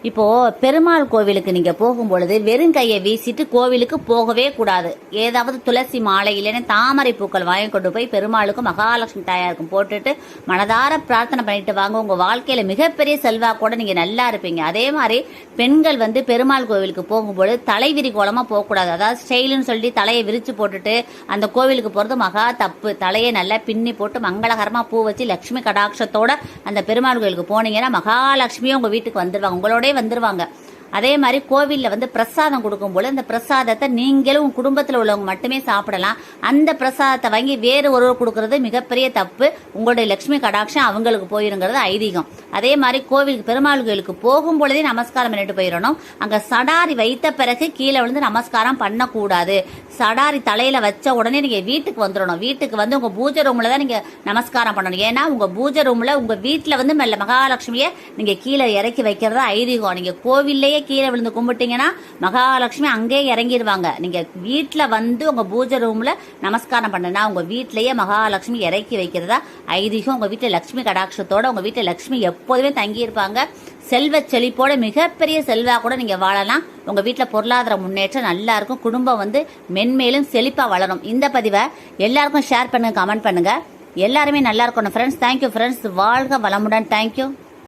இப்போ பெருமாள் கோவிலுக்கு நீங்க போகும் பொழுது வெறும் கையை வீசிட்டு கோவிலுக்கு போகவே கூடாது. ஏதாவது துளசி மாலை இல்லைன்னா தாமரை பூக்கள் வாங்கி கொண்டு போய் பெருமாளுக்கும் மகாலட்சுமி தாயாருக்கும் போட்டுட்டு மனதார பிரார்த்தனை பண்ணிட்டு வாங்க. உங்க வாழ்க்கையில மிகப்பெரிய செல்வாக்கோட நீங்க நல்லா இருப்பீங்க. அதே மாதிரி பெண்கள் பெருமாள் கோவிலுக்கு போகும்போது தலைவிரி கோலமா போகக்கூடாது. அதாவது ஸ்டைலுன்னு சொல்லி தலையை விரிச்சு போட்டுட்டு அந்த கோவிலுக்கு போறது மகா தப்பு. தலையை நல்லா பின்னி போட்டு மங்களகரமா பூ வச்சு லட்சுமி கடாட்சத்தோட அந்த பெருமாள் கோவிலுக்கு போனீங்கன்னா மகாலட்சுமியும் உங்க வீட்டுக்கு வந்துருவாங்க, உங்களோட வந்துருவாங்க. அதே மாதிரி கோவில்ல பிரசாதம் கொடுக்கும்போது அந்த பிரசாதத்தை நீங்களும் குடும்பத்தில் உள்ளவங்க மட்டுமே சாப்பிடலாம். அந்த பிரசாதத்தை வாங்கி வேறு ஒருவர் கொடுக்கறது மிகப்பெரிய தப்பு. உங்களுடைய லட்சுமி கடாட்சம் அவங்களுக்கு போயிருங்கிறது ஐதீகம். அதே மாதிரி கோவிலுக்கு பெருமாள் கோவிலுக்கு போகும் பொழுதே நமஸ்காரம் பண்ணிட்டு போயிடணும். அங்க சடாரி வைத்த பிறகு கீழே விழுந்து நமஸ்காரம் பண்ணக்கூடாது. சடாரி தலையில வச்ச உடனே நீங்க வீட்டுக்கு வந்துடணும். வீட்டுக்கு உங்க பூஜை ரூம்ல தான் நீங்க நமஸ்காரம் பண்ணணும். ஏன்னா உங்க பூஜை ரூம்ல உங்க வீட்டுல மெல்ல மகாலட்சுமியை நீங்க கீழே இறக்கி வைக்கிறதா ஐதீகம். நீங்க கோவில்லையே கீழே விழுந்து கும்பிட்டீங்கன்னா மகாலட்சுமி அங்கே இறங்கிடுவாங்க. நீங்க வீட்டுல உங்க பூஜை ரூம்ல நமஸ்காரம் பண்ணனா உங்க வீட்லயே மகாலட்சுமி இறக்கி வைக்கிறதா ஐதீகம். உங்க வீட்டுல லட்சுமி கடாட்சத்தோட உங்க வீட்டுல லட்சுமி எப்போதுமே தங்கி இருப்பாங்க. செல்வ செழிப்போட மிகப்பெரிய செல்வா கூட நீங்க வாழலாம். உங்க வீட்டுல பொருளாதார முன்னேற்றம் நல்லா இருக்கும். குடும்பம் மென்மேலும் செழிப்பா வளரும். இந்த பதிவை எல்லாருக்கும் ஷேர் பண்ணுங்க, கமெண்ட் பண்ணுங்க. எல்லாருமே நல்லா இருக்கணும் ஃப்ரெண்ட்ஸ். Thank you friends. வாழ்க வளமுடன். தேங்க்யூ.